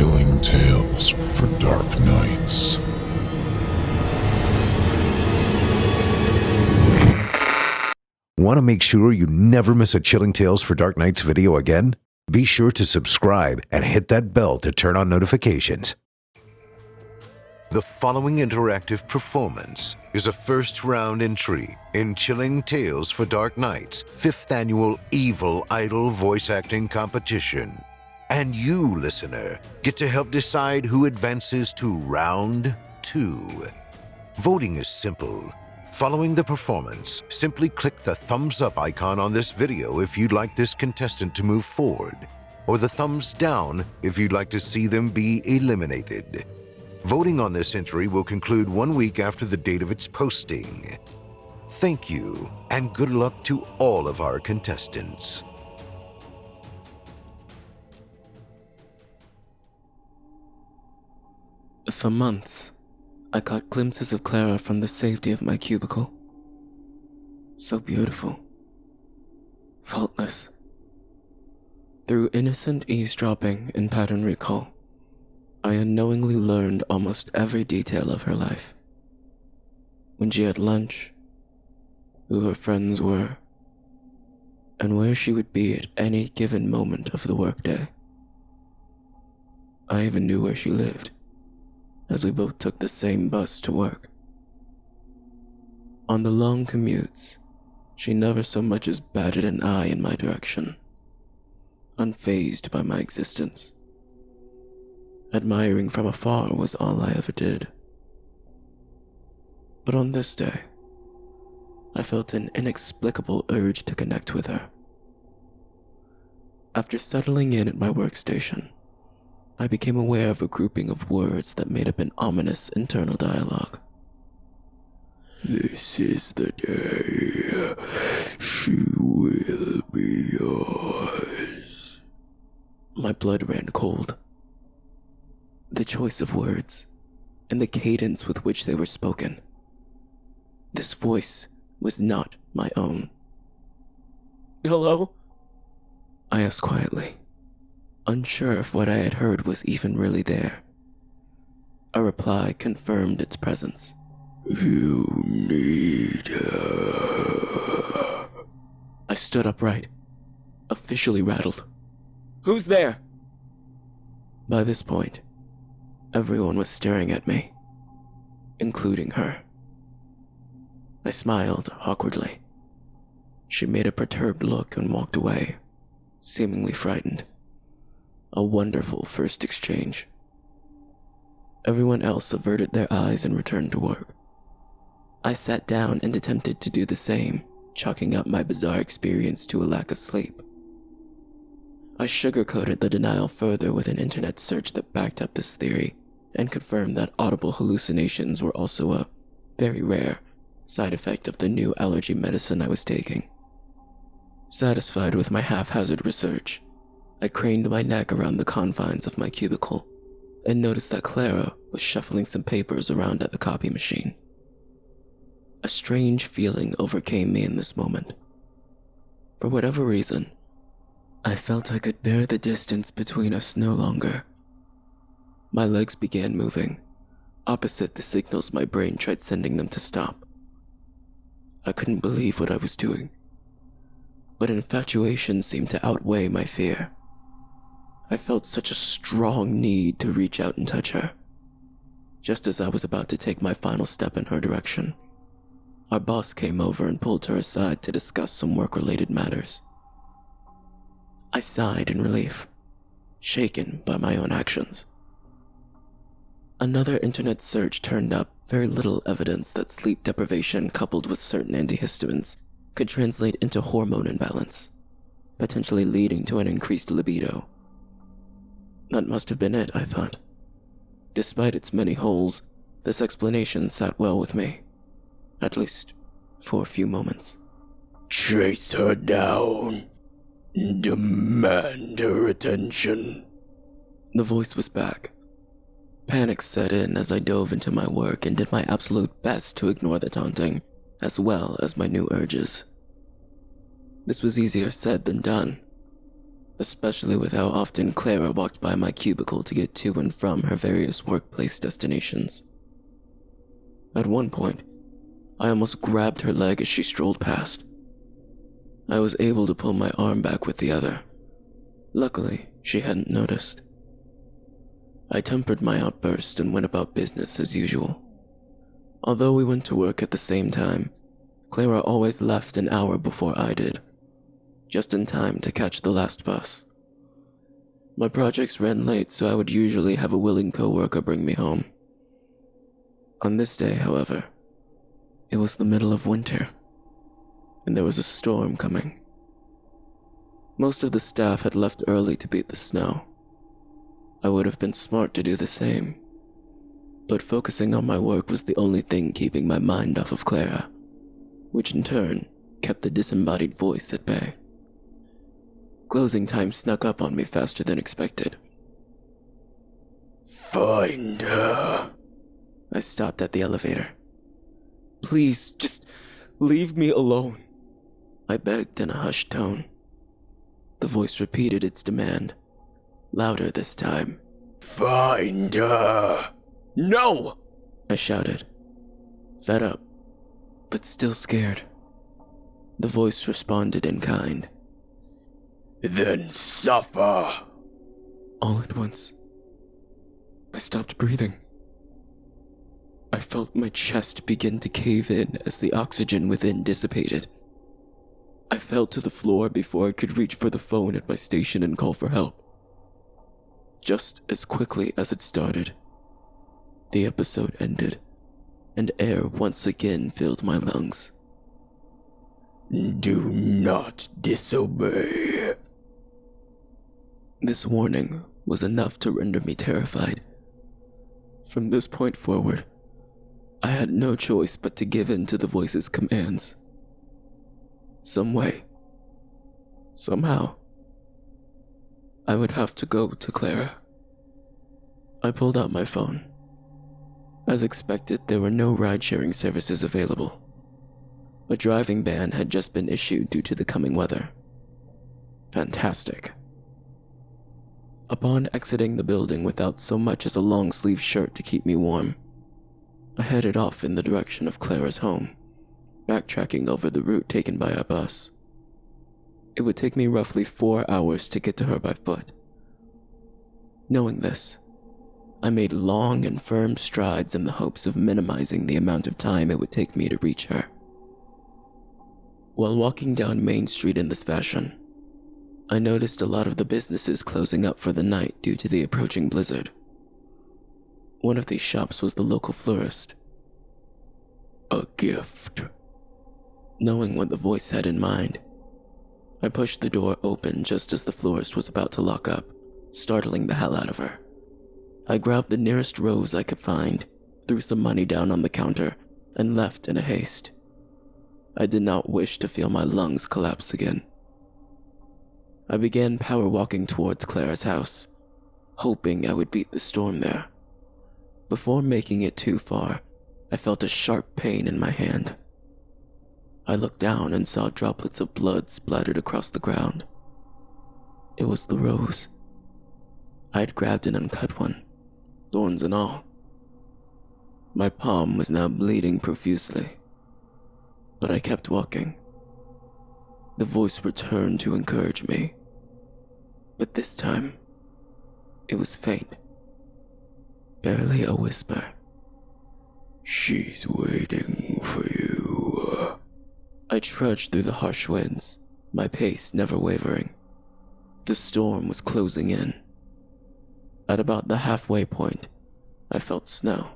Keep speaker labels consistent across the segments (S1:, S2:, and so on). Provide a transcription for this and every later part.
S1: Chilling tales for dark nights.
S2: Want to make sure you never miss a Chilling Tales for Dark Nights video again? Be sure to subscribe and hit that bell to turn on notifications. The following interactive performance is a first-round entry in Chilling Tales for Dark Nights' 5th annual Evil Idol voice acting competition. And you, listener, get to help decide who advances to Round 2. Voting is simple. Following the performance, simply click the thumbs up icon on this video if you'd like this contestant to move forward, or the thumbs down if you'd like to see them be eliminated. Voting on this entry will conclude 1 week after the date of its posting. Thank you, and good luck to all of our contestants.
S3: For months, I caught glimpses of Clara from the safety of my cubicle. So beautiful. Faultless. Through innocent eavesdropping and pattern recall, I unknowingly learned almost every detail of her life. When she had lunch, who her friends were, and where she would be at any given moment of the workday. I even knew where she lived, as we both took the same bus to work. On the long commutes, she never so much as batted an eye in my direction, unfazed by my existence. Admiring from afar was all I ever did. But on this day, I felt an inexplicable urge to connect with her. After settling in at my workstation, I became aware of a grouping of words that made up an ominous internal dialogue. This is the day she will be yours. My blood ran cold. The choice of words, and the cadence with which they were spoken. This voice was not my own. Hello? I asked quietly, unsure if what I had heard was even really there. A reply confirmed its presence. You need her. I stood upright, officially rattled. Who's there? By this point, everyone was staring at me, including her. I smiled awkwardly. She made a perturbed look and walked away, seemingly frightened. A wonderful first exchange. Everyone else averted their eyes and returned to work. I sat down and attempted to do the same, chalking up my bizarre experience to a lack of sleep. I sugarcoated the denial further with an internet search that backed up this theory and confirmed that audible hallucinations were also a very rare side effect of the new allergy medicine I was taking. Satisfied with my haphazard research, I craned my neck around the confines of my cubicle and noticed that Clara was shuffling some papers around at the copy machine. A strange feeling overcame me in this moment. For whatever reason, I felt I could bear the distance between us no longer. My legs began moving, opposite the signals my brain tried sending them to stop. I couldn't believe what I was doing, but infatuation seemed to outweigh my fear. I felt such a strong need to reach out and touch her. Just as I was about to take my final step in her direction, our boss came over and pulled her aside to discuss some work-related matters. I sighed in relief, shaken by my own actions. Another internet search turned up very little evidence that sleep deprivation coupled with certain antihistamines could translate into hormone imbalance, potentially leading to an increased libido. That must have been it, I thought. Despite its many holes, this explanation sat well with me, at least for a few moments.
S4: Chase her down. Demand her attention.
S3: The voice was back. Panic set in as I dove into my work and did my absolute best to ignore the taunting, as well as my new urges. This was easier said than done, especially with how often Clara walked by my cubicle to get to and from her various workplace destinations. At one point, I almost grabbed her leg as she strolled past. I was able to pull my arm back with the other. Luckily, she hadn't noticed. I tempered my outburst and went about business as usual. Although we went to work at the same time, Clara always left an hour before I did, just in time to catch the last bus. My projects ran late, so I would usually have a willing coworker bring me home. On this day, however, it was the middle of winter, and there was a storm coming. Most of the staff had left early to beat the snow. I would have been smart to do the same, but focusing on my work was the only thing keeping my mind off of Clara, which in turn kept the disembodied voice at bay. Closing time snuck up on me faster than expected.
S4: Find her.
S3: I stopped at the elevator. Please, just leave me alone, I begged in a hushed tone. The voice repeated its demand, louder this time.
S4: Find her.
S3: No! I shouted, fed up, but still scared. The voice responded in kind.
S4: Then suffer.
S3: All at once, I stopped breathing. I felt my chest begin to cave in as the oxygen within dissipated. I fell to the floor before I could reach for the phone at my station and call for help. Just as quickly as it started, the episode ended, and air once again filled my lungs.
S4: Do not disobey.
S3: This warning was enough to render me terrified. From this point forward, I had no choice but to give in to the voice's commands. Some way, somehow, I would have to go to Clara. I pulled out my phone. As expected, there were no ride-sharing services available. A driving ban had just been issued due to the coming weather. Fantastic. Upon exiting the building without so much as a long-sleeve shirt to keep me warm, I headed off in the direction of Clara's home, backtracking over the route taken by our bus. It would take me roughly 4 hours to get to her by foot. Knowing this, I made long and firm strides in the hopes of minimizing the amount of time it would take me to reach her. While walking down Main Street in this fashion, I noticed a lot of the businesses closing up for the night due to the approaching blizzard. One of these shops was the local florist.
S4: A gift.
S3: Knowing what the voice had in mind, I pushed the door open just as the florist was about to lock up, startling the hell out of her. I grabbed the nearest rose I could find, threw some money down on the counter, and left in a haste. I did not wish to feel my lungs collapse again. I began power walking towards Clara's house, hoping I would beat the storm there. Before making it too far, I felt a sharp pain in my hand. I looked down and saw droplets of blood splattered across the ground. It was the rose. I had grabbed an uncut one, thorns and all. My palm was now bleeding profusely, but I kept walking. The voice returned to encourage me, but this time, it was faint, barely a whisper.
S4: She's waiting for you.
S3: I trudged through the harsh winds, my pace never wavering. The storm was closing in. At about the halfway point, I felt snow.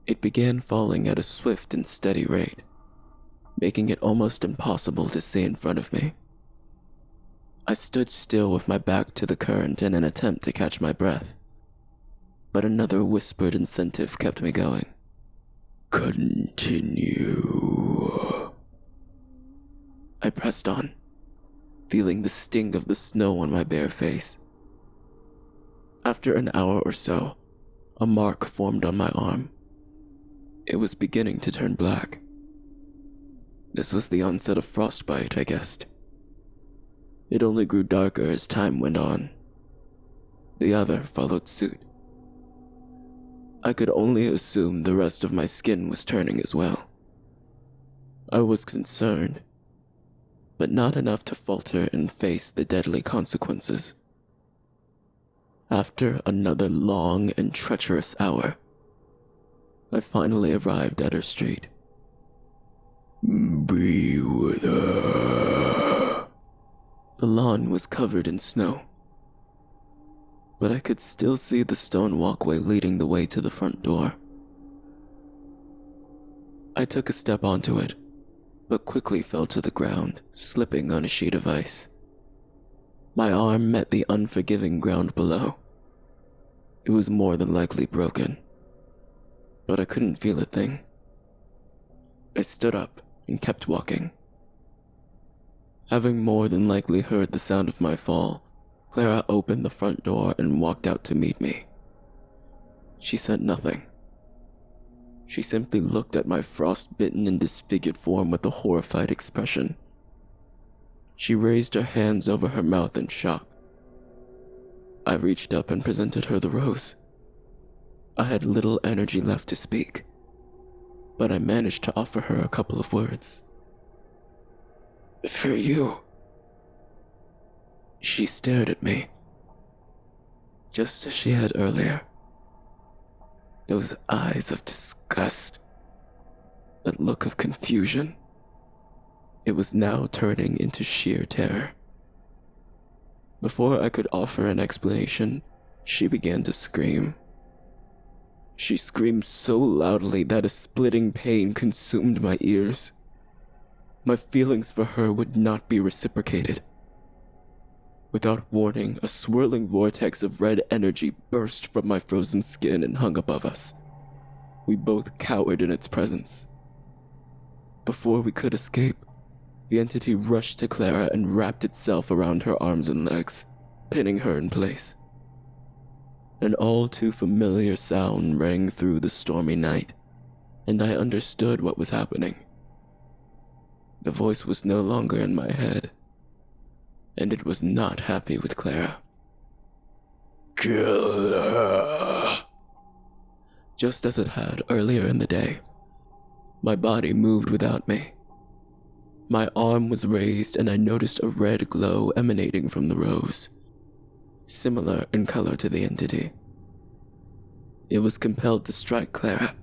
S3: It began falling at a swift and steady rate, making it almost impossible to see in front of me. I stood still with my back to the current in an attempt to catch my breath, but another whispered incentive kept me going.
S4: Continue.
S3: I pressed on, feeling the sting of the snow on my bare face. After an hour or so, a mark formed on my arm. It was beginning to turn black. This was the onset of frostbite, I guessed. It only grew darker as time went on. The other followed suit. I could only assume the rest of my skin was turning as well. I was concerned, but not enough to falter and face the deadly consequences. After another long and treacherous hour, I finally arrived at her street.
S4: Be with her.
S3: The lawn was covered in snow, but I could still see the stone walkway leading the way to the front door. I took a step onto it, but quickly fell to the ground, slipping on a sheet of ice. My arm met the unforgiving ground below. It was more than likely broken, but I couldn't feel a thing. I stood up and kept walking. Having more than likely heard the sound of my fall, Clara opened the front door and walked out to meet me. She said nothing. She simply looked at my frost-bitten and disfigured form with a horrified expression. She raised her hands over her mouth in shock. I reached up and presented her the rose. I had little energy left to speak, but I managed to offer her a couple of words.
S4: For you.
S3: She stared at me, just as she had earlier. Those eyes of disgust, that look of confusion. It was now turning into sheer terror. Before I could offer an explanation, she began to scream. She screamed so loudly that a splitting pain consumed my ears. My feelings for her would not be reciprocated. Without warning, a swirling vortex of red energy burst from my frozen skin and hung above us. We both cowered in its presence. Before we could escape, the entity rushed to Clara and wrapped itself around her arms and legs, pinning her in place. An all too familiar sound rang through the stormy night, and I understood what was happening. The voice was no longer in my head, and it was not happy with Clara.
S4: Kill her.
S3: Just as it had earlier in the day, my body moved without me. My arm was raised and I noticed a red glow emanating from the rose, similar in color to the entity. It was compelled to strike Clara,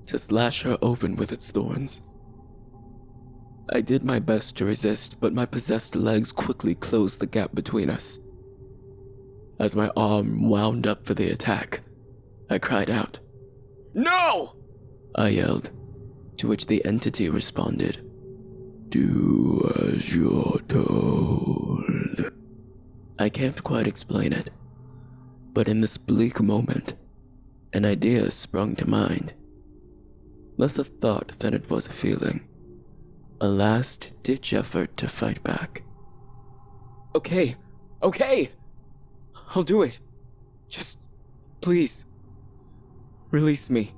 S3: to slash her open with its thorns. I did my best to resist, but my possessed legs quickly closed the gap between us. As my arm wound up for the attack, I cried out, "No!" I yelled, to which the entity responded,
S4: Do as you're told.
S3: I can't quite explain it, but in this bleak moment, an idea sprung to mind. Less a thought than it was a feeling. A last-ditch effort to fight back. Okay. I'll do it. Just, please, release me.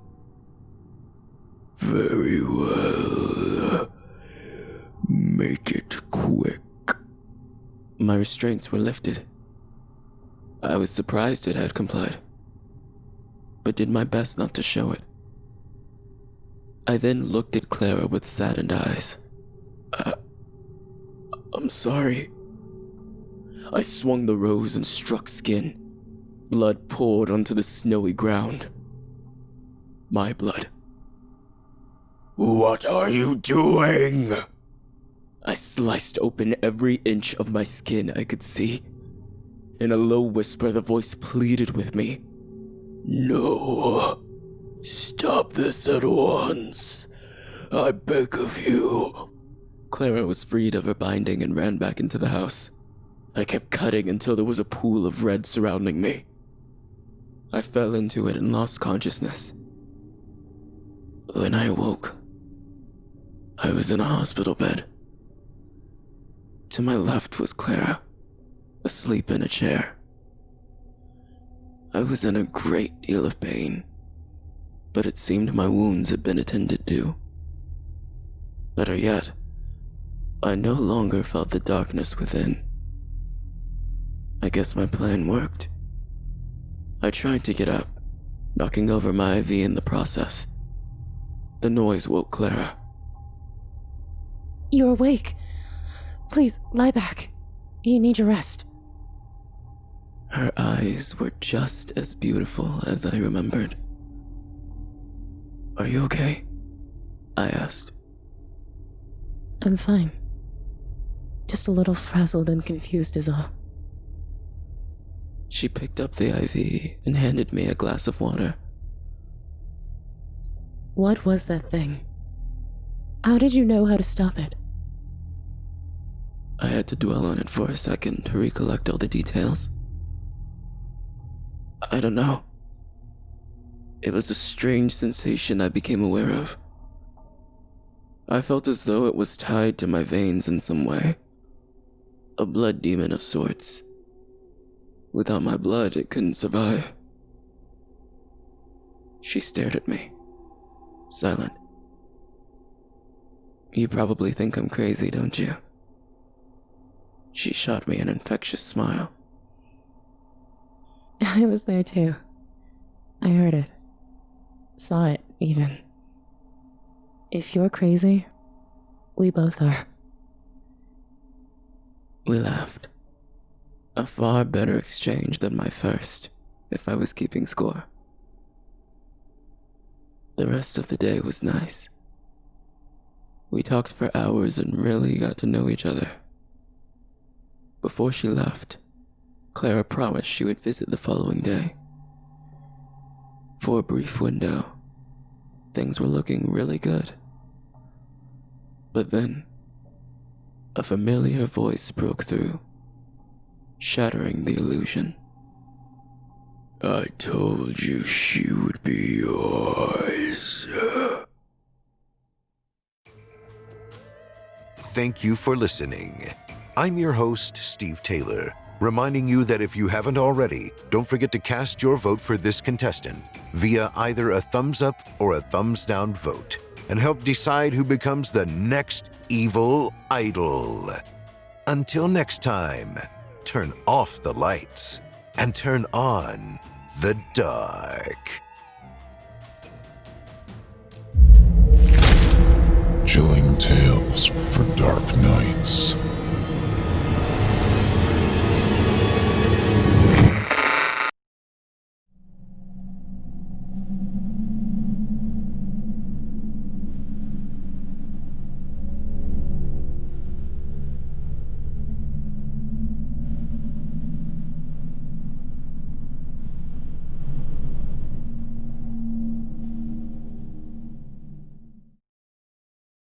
S4: Very well. Make it quick.
S3: My restraints were lifted. I was surprised it had complied, but did my best not to show it. I then looked at Clara with saddened eyes. I'm sorry. I swung the rose and struck skin. Blood poured onto the snowy ground. My blood.
S4: What are you doing?
S3: I sliced open every inch of my skin I could see. In a low whisper, the voice pleaded with me.
S4: No. Stop this at once. I beg of you.
S3: Clara was freed of her binding and ran back into the house. I kept cutting until there was a pool of red surrounding me. I fell into it and lost consciousness. When I awoke, I was in a hospital bed. To my left was Clara, asleep in a chair. I was in a great deal of pain, but it seemed my wounds had been attended to. Better yet, I no longer felt the darkness within. I guess my plan worked. I tried to get up, knocking over my IV in the process. The noise woke Clara.
S5: You're awake. Please, lie back. You need your rest.
S3: Her eyes were just as beautiful as I remembered. Are you okay? I asked.
S5: I'm fine. Just a little frazzled and confused is all.
S3: She picked up the IV and handed me a glass of water.
S5: What was that thing? How did you know how to stop it?
S3: I had to dwell on it for a second to recollect all the details. I don't know. It was a strange sensation I became aware of. I felt as though it was tied to my veins in some way. A blood demon of sorts. Without my blood, it couldn't survive. She stared at me, silent. You probably think I'm crazy, don't you? She shot me an infectious smile.
S5: I was there too. I heard it. Saw it, even. If you're crazy, we both are.
S3: We laughed. A far better exchange than my first, if I was keeping score. The rest of the day was nice. We talked for hours and really got to know each other. Before she left, Clara promised she would visit the following day. For a brief window, things were looking really good. But then, a familiar voice broke through, shattering the illusion.
S4: I told you she would be yours.
S2: Thank you for listening. I'm your host, Steve Taylor, reminding you that if you haven't already, don't forget to cast your vote for this contestant via either a thumbs up or a thumbs down vote, and help decide who becomes the next evil idol. Until next time, turn off the lights and turn on the dark.
S1: Chilling tales for dark nights.